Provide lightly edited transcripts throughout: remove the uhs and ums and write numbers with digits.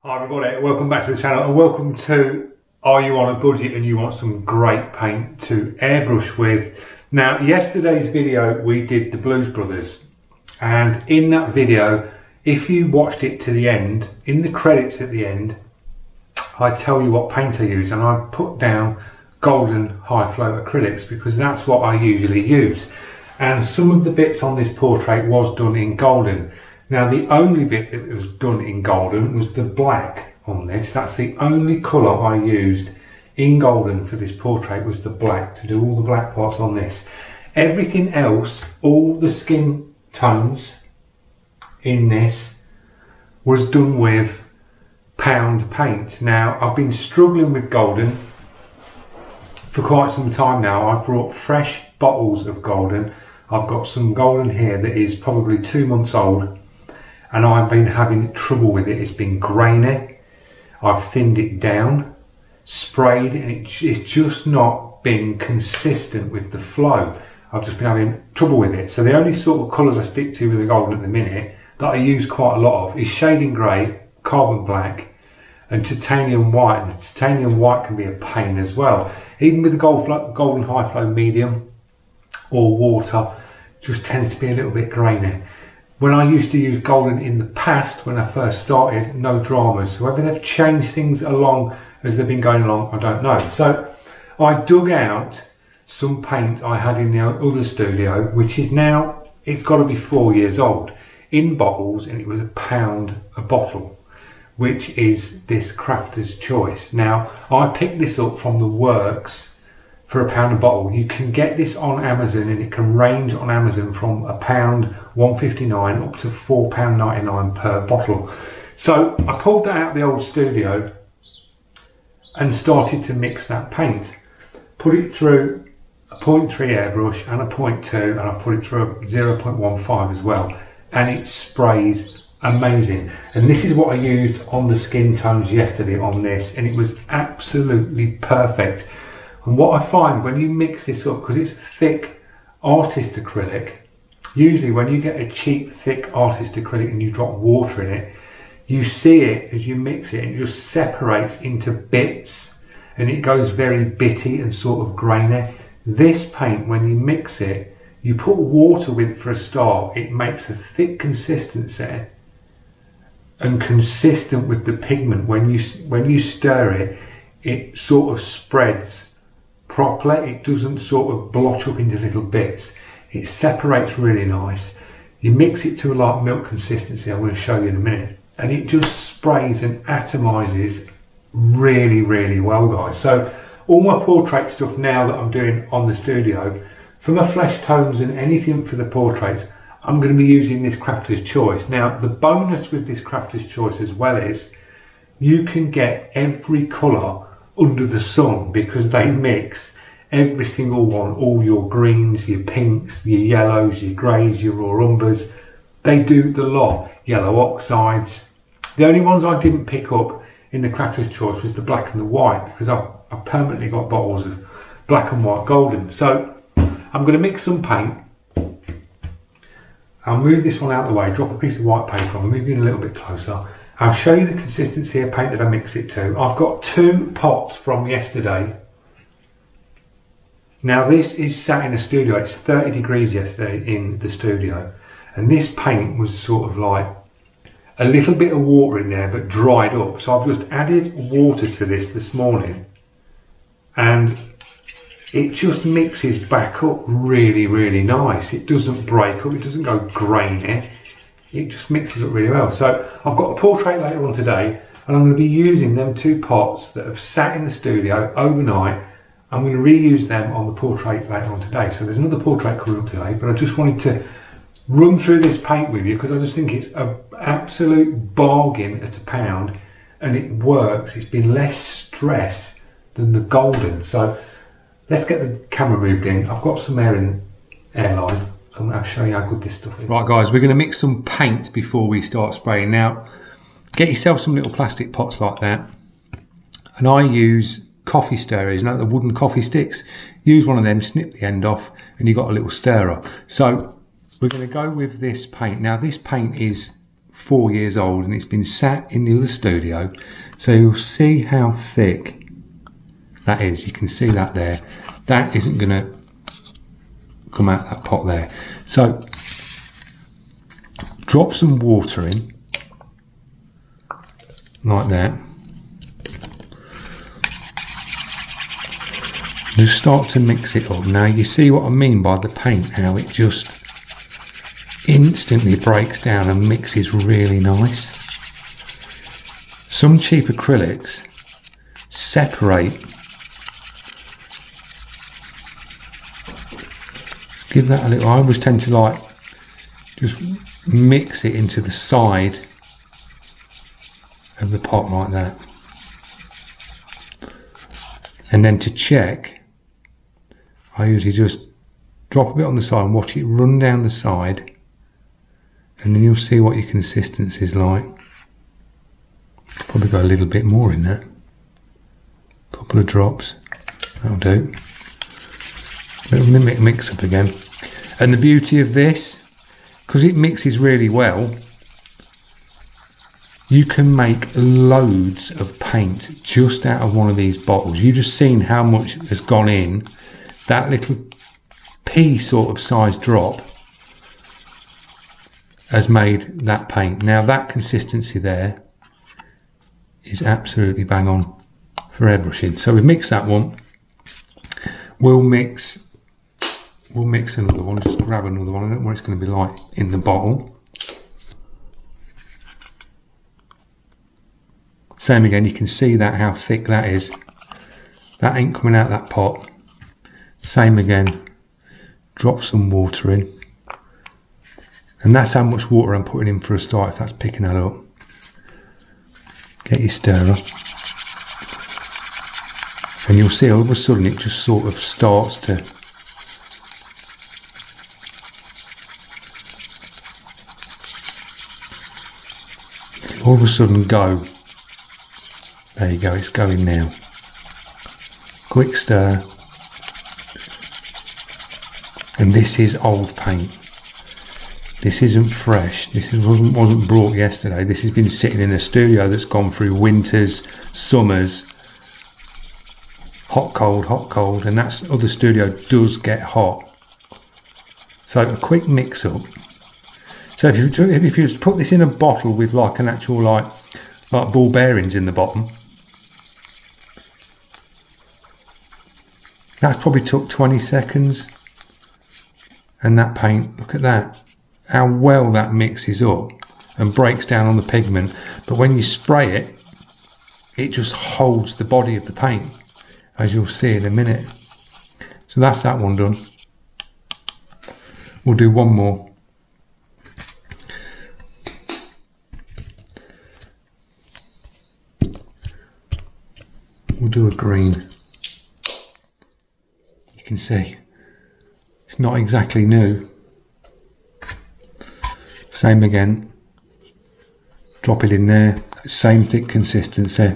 Hi everybody, welcome back to the channel and welcome to Are You On A Budget and You Want Some Great Paint to Airbrush With. Now yesterday's video we did the Blues Brothers, and in that video, if you watched it to the end, in the credits at the end, I tell you what paint I use, and I put down golden high flow acrylics because that's what I usually use. And some of the bits on this portrait was done in golden. Now the only bit that was done in golden was the black on this. That's the only colour I used in golden for this portrait, was the black, to do all the black parts on this. Everything else, all the skin tones in this was done with pound paint. Now I've been struggling with golden for quite some time now. I've brought fresh bottles of golden. I've got some golden here that is probably 2 months old, and I've been having trouble with it. It's been grainy. I've thinned it down, sprayed, and it's just not been consistent with the flow. I've just been having trouble with it. So the only sort of colours I stick to with the golden at the minute that I use quite a lot of is shading grey, carbon black, and titanium white. And the titanium white can be a pain as well. Even with the golden high flow medium or water, just tends to be a little bit grainy. When I used to use golden in the past, when I first started, no dramas. So whether they've changed things along as they've been going along, I don't know. So I dug out some paint I had in the other studio, which is now, it's got to be 4 years old, in bottles, and it was £1 a bottle, which is this Crafter's Choice. Now I picked this up from the works for £1 a bottle. You can get this on Amazon, and it can range on Amazon from £1, £1.59 up to £4.99 per bottle. So I pulled that out of the old studio and started to mix that paint. Put it through a 0.3 airbrush and a 0.2, and I put it through a 0.15 as well, and it sprays amazing. And this is what I used on the skin tones yesterday on this, and it was absolutely perfect. And what I find when you mix this up, because it's thick artist acrylic, usually when you get a cheap thick artist acrylic and you drop water in it, you see it as you mix it, and it just separates into bits and it goes very bitty and sort of grainy. This paint, when you mix it, you put water with it for a start, it makes a thick consistency and consistent with the pigment. When you stir it, it sort of spreads properly. It doesn't sort of blotch up into little bits. It separates really nice. You mix it to a light milk consistency, I'm going to show you in a minute, and it just sprays and atomizes really, really well, guys. So all my portrait stuff now that I'm doing on the studio, for my flesh tones and anything for the portraits, I'm going to be using this Crafter's Choice. Now the bonus with this Crafter's Choice as well is you can get every colour under the sun, because they mix every single one, all your greens, your pinks, your yellows, your greys, your raw umbers. They do the lot. Yellow oxides. The only ones I didn't pick up in the Crafter's Choice was the black and the white, because I've permanently got bottles of black and white golden. So I'm going to mix some paint. I'll move this one out of the way, drop a piece of white paper, I'll move you in a little bit closer. I'll show you the consistency of paint that I mix it to. I've got 2 pots from yesterday. Now this is sat in a studio, it's 30 degrees yesterday in the studio, and this paint was sort of like a little bit of water in there but dried up. So I've just added water to this morning, and it just mixes back up really, really nice. It doesn't break up, it doesn't go grainy. It just mixes up really well. So I've got a portrait later on today, and I'm going to be using them 2 pots that have sat in the studio overnight. I'm going to reuse them on the portrait later on today. So there's another portrait coming up today, but I just wanted to run through this paint with you because I just think it's an absolute bargain at £1, and it works. It's been less stress than the golden. So let's get the camera moved in. I've got some air in airline. I'll show you how good this stuff is. Right guys, we're going to mix some paint before we start spraying. Now, get yourself some little plastic pots like that. And I use coffee stirrers, you know, the wooden coffee sticks. Use one of them, snip the end off, and you've got a little stirrer. So we're going to go with this paint. Now this paint is 4 years old and it's been sat in the other studio. So you'll see how thick that is. You can see that there. That isn't going to come out that pot there. So drop some water in like that. Just start to mix it up. Now you see what I mean by the paint, how it just instantly breaks down and mixes really nice. Some cheap acrylics separate. Give that a little, I always tend to like just mix it into the side of the pot like that. And then to check, I usually just drop a bit on the side and watch it run down the side, and then you'll see what your consistency is like. Probably got a little bit more in that. Couple of drops, that'll do. Little mix up again. And the beauty of this, because it mixes really well, you can make loads of paint just out of one of these bottles. You've just seen how much has gone in. That little pea sort of size drop has made that paint. Now that consistency there is absolutely bang on for airbrushing. So we've mixed that one. We'll mix another one. Just grab another one. I don't know what it's going to be like in the bottle. Same again, you can see that how thick that is. That ain't coming out that pot. Same again, drop some water in. And that's how much water I'm putting in for a start, if that's picking that up. Get your stirrer. And you'll see all of a sudden it just sort of starts to all of a sudden go. There you go, it's going now. Quick stir. And this is old paint. This isn't fresh. This wasn't brought yesterday. This has been sitting in a studio that's gone through winters, summers, hot, cold, and that other studio does get hot. So a quick mix up. So if you put this in a bottle with like an actual like ball bearings in the bottom, that probably took 20 seconds. And that paint, look at that, how well that mixes up and breaks down on the pigment. But when you spray it, it just holds the body of the paint, as you'll see in a minute. So that's that one done. We'll do one more. We'll do a green. You can see it's not exactly new. Same again. Drop it in there. Same thick consistency.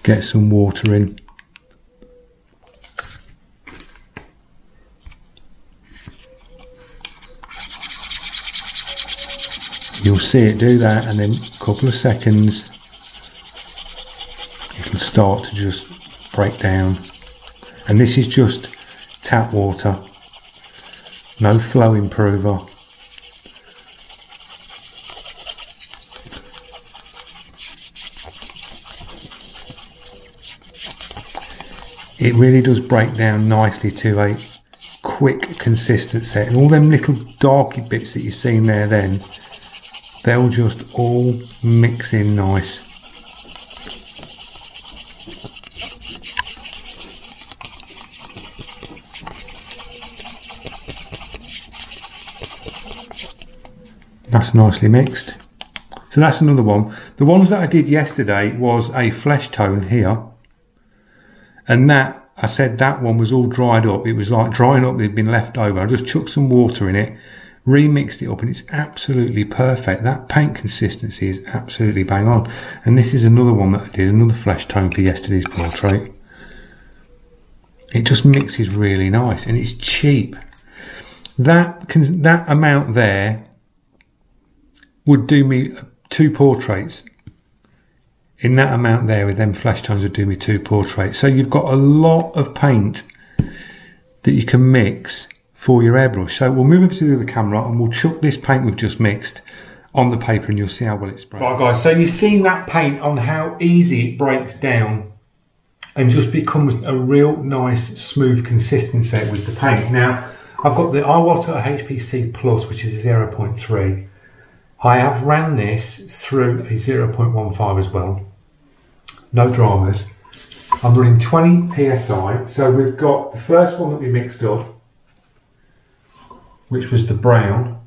Get some water in. You'll see it do that, and then a couple of seconds it'll start to just break down. And this is just tap water, no flow improver. It really does break down nicely to a quick consistency, and all them little darky bits that you're seeing there then, they'll just all mix in nice. That's nicely mixed. So that's another one. The ones that I did yesterday was a flesh tone here, and that, I said that one was all dried up. It was like drying up, it'd been left over. I just chucked some water in it, remixed it up, and it's absolutely perfect. That paint consistency is absolutely bang on. And this is another one that I did, another flesh tone for yesterday's portrait. It just mixes really nice, and it's cheap. That amount there would do me 2 portraits. In that amount there with them flesh tones would do me 2 portraits. So you've got a lot of paint that you can mix for your airbrush. So we'll move over to the other camera and we'll chuck this paint we've just mixed on the paper and you'll see how well it sprays. Right guys, so you've seen that paint on how easy it breaks down and just becomes a real nice smooth consistency with the paint. Now I've got the iWater HPC Plus, which is a 0.3. I have ran this through a 0.15 as well. No dramas. I'm running 20 psi. So we've got the first one that we mixed up, which was the brown.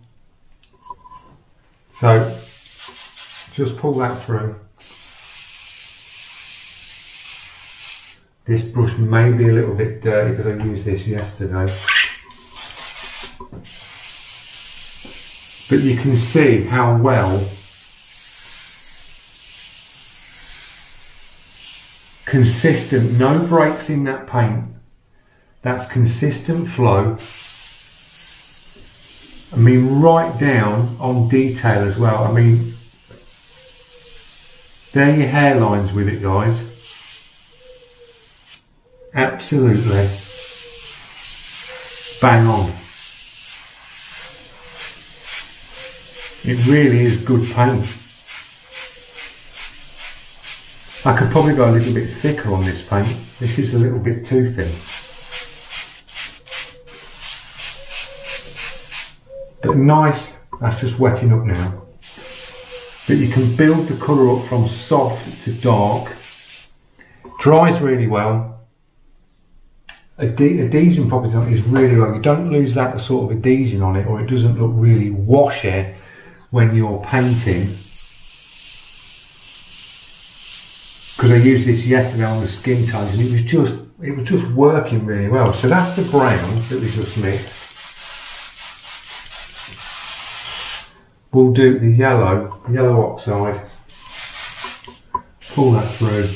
So just pull that through. This brush may be a little bit dirty because I used this yesterday. But you can see how well consistent, no breaks in that paint. That's consistent flow. I mean, right down on detail as well. I mean, there are your hairlines with it, guys. Absolutely bang on. It really is good paint. I could probably go a little bit thicker on this paint. This is a little bit too thin. But nice, that's just wetting up now. But you can build the colour up from soft to dark. Dries really well. Adhesion properties on it is really low. You don't lose that sort of adhesion on it, or it doesn't look really washy when you're painting. Because I used this yesterday on the skin tones and it was just working really well. So that's the brown that we just mixed. We'll do the yellow oxide. Pull that through.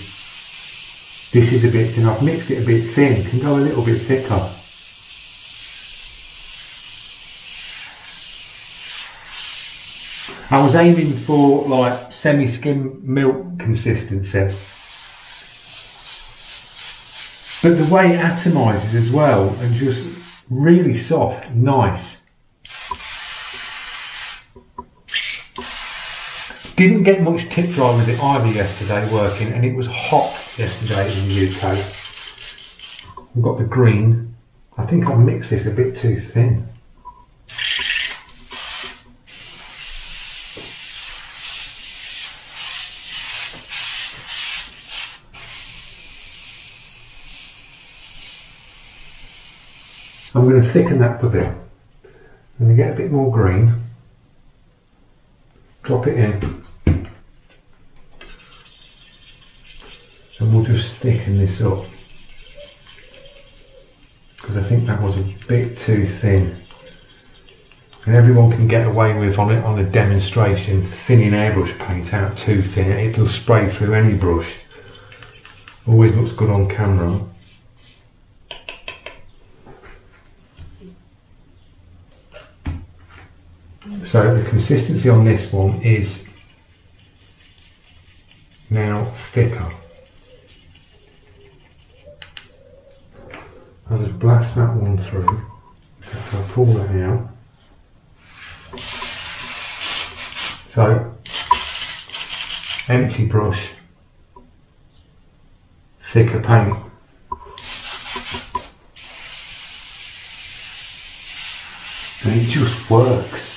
This is a bit thin. I've mixed it a bit thin. Can go a little bit thicker. I was aiming for like semi-skim milk consistency. But the way it atomises as well and just really soft, nice. Didn't get much tip dry with it either yesterday working, and it was hot yesterday in the UK. We've got the green. I think I mixed this a bit too thin. I'm going to thicken that a bit. I'm going to get a bit more green. Drop it in. And we'll just thicken this up. Because I think that was a bit too thin. And everyone can get away with on it on a demonstration, thinning airbrush paint out too thin. It'll spray through any brush. Always looks good on camera. So the consistency on this one is now thicker. I'll just blast that one through. So I'll pull that out. So, empty brush, thicker paint. And it just works.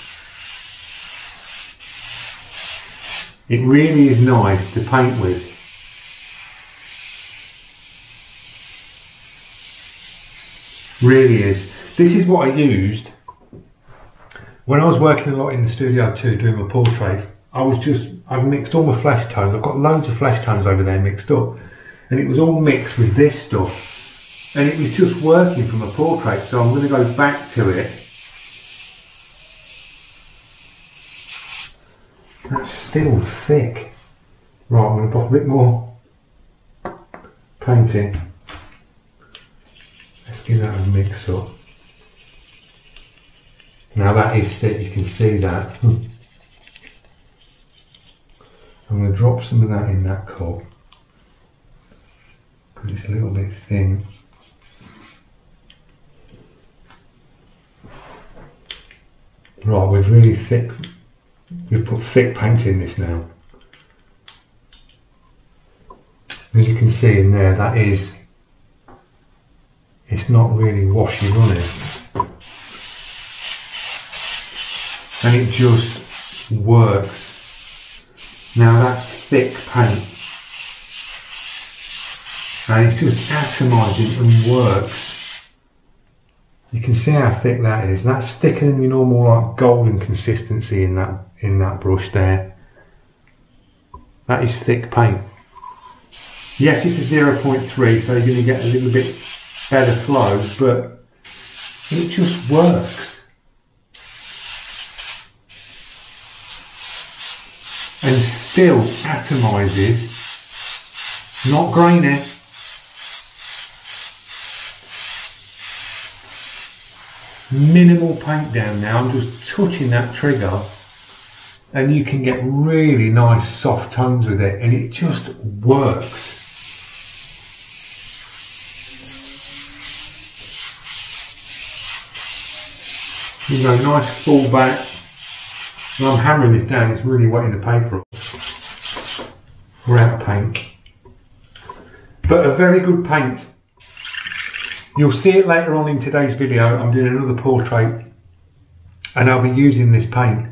It really is nice to paint with. Really is. This is what I used when I was working a lot in the studio too, doing my portraits. I mixed all my flesh tones. I've got loads of flesh tones over there mixed up, and it was all mixed with this stuff, and it was just working for my portrait. So I'm going to go back to it. That's still thick. Right, I'm going to put a bit more painting. Let's give that a mix up. Now that is thick, you can see that. drop some of that in that cup because it's a little bit thin. Right, we've put thick paint in this now. As you can see in there, it's not really washing on it. And it just works. Now that's thick paint. And it's just atomising and works. You can see how thick that is. That's thicker than your normal like golden consistency in that brush there. That is thick paint. Yes, it's a 0.3, so you're going to get a little bit better flow, but it just works. And still atomises, not grainy. Minimal paint down now, I'm just touching that trigger and you can get really nice soft tones with it and it just works. You know, nice full back. When I'm hammering this down, it's really wetting the paper up. We're out of paint. But a very good paint. You'll see it later on in today's video. I'm doing another portrait and I'll be using this paint.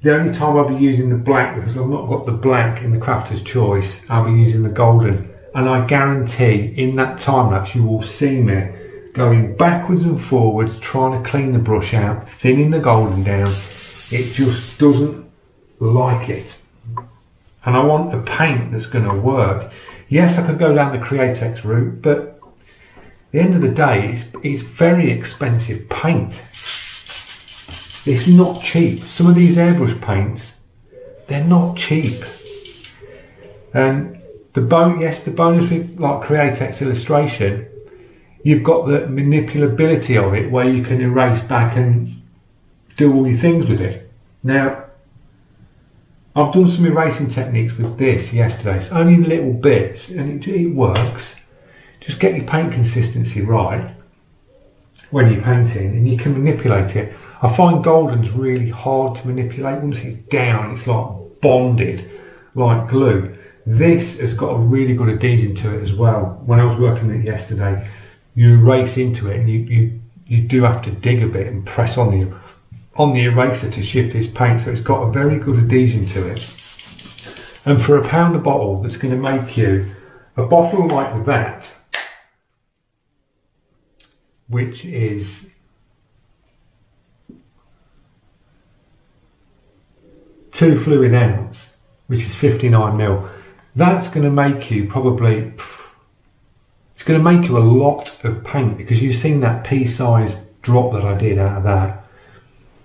The only time I'll be using the black, because I've not got the black in the crafter's choice, I'll be using the golden. And I guarantee in that time lapse you will see me going backwards and forwards, trying to clean the brush out, thinning the golden down. It just doesn't like it. And I want a paint that's going to work. Yes, I could go down the Createx route, but at the end of the day, it's very expensive paint. It's not cheap. Some of these airbrush paints, they're not cheap. And the bonus with like Createx illustration, you've got the manipulability of it where you can erase back and do all your things with it. Now, I've done some erasing techniques with this yesterday. It's only little bits and it works. Just get your paint consistency right when you're painting and you can manipulate it. I find golden's really hard to manipulate. Once it's down, it's like bonded, like glue. This has got a really good adhesion to it as well. When I was working with it yesterday, you erase into it and you do have to dig a bit and press on the eraser to shift this paint, so it's got a very good adhesion to it. And for £1 a bottle, that's going to make you a bottle like that, which is 2 fluid ounce, which is 59ml. That's going to make you probably, it's going to make you a lot of paint, because you've seen that pea-sized drop that I did out of that.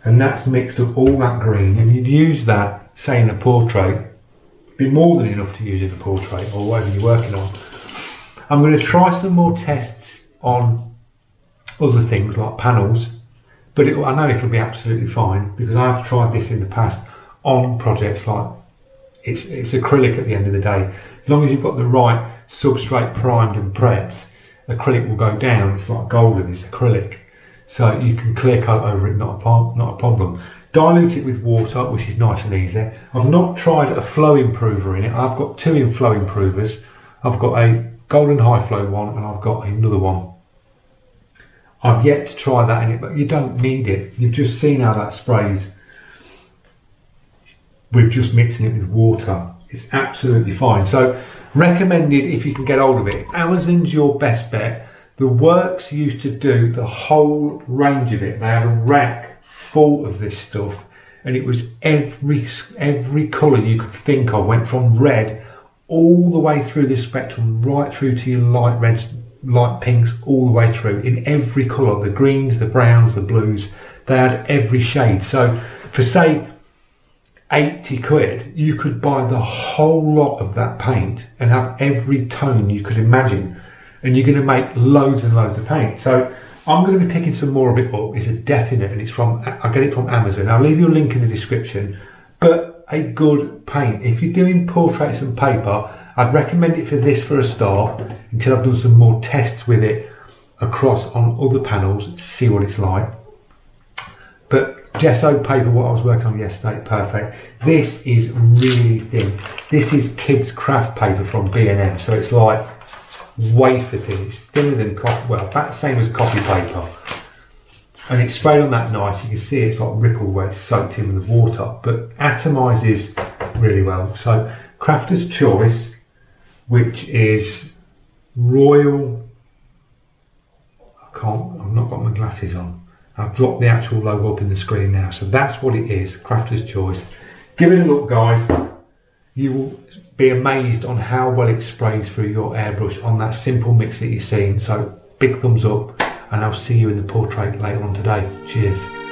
And that's mixed up all that green, and you'd use that, say in a portrait, be more than enough to use in a portrait or whatever you're working on. I'm going to try some more tests on other things like panels, but I know it'll be absolutely fine because I've tried this in the past on projects like, it's acrylic at the end of the day. As long as you've got the right substrate primed and prepped, acrylic will go down. It's like golden, it's acrylic. So you can clear coat over it, not a problem. Dilute it with water, which is nice and easy. I've not tried a flow improver in it. I've got 2 in flow improvers. I've got a golden high flow one and I've got another one. I've yet to try that in it, but you don't need it. You've just seen how that sprays. We're just mixing it with water. It's absolutely fine. So recommended if you can get hold of it. Amazon's your best bet. The Works used to do the whole range of it. They had a rack full of this stuff, and it was every colour you could think of. Went from red all the way through this spectrum, right through to your light reds, light pinks, all the way through in every colour. The greens, the browns, the blues. They had every shade. So for say 80 quid, you could buy the whole lot of that paint and have every tone you could imagine. And you're going to make loads and loads of paint. So I'm going to be picking some more of it up. It's a definite, and it's from, I get it from Amazon. I'll leave you a link in the description. But a good paint. If you're doing portraits and paper, I'd recommend it for this for a start until I've done some more tests with it across on other panels to see what it's like. But gesso paper, what I was working on yesterday, perfect. This is really thin. This is kids craft paper from B&M, so it's like wafer thin. It's thinner than coffee, well, about the same as coffee paper. And it's sprayed on that nice. You can see it's like rippled where it's soaked in with the water, but atomizes really well. So Crafter's Choice, which is Royal, I've not got my glasses on. I've dropped the actual logo up in the screen now. So that's what it is, Crafter's Choice. Give it a look, guys. You will be amazed on how well it sprays through your airbrush on that simple mix that you've seen. So big thumbs up, and I'll see you in the portrait later on today. Cheers.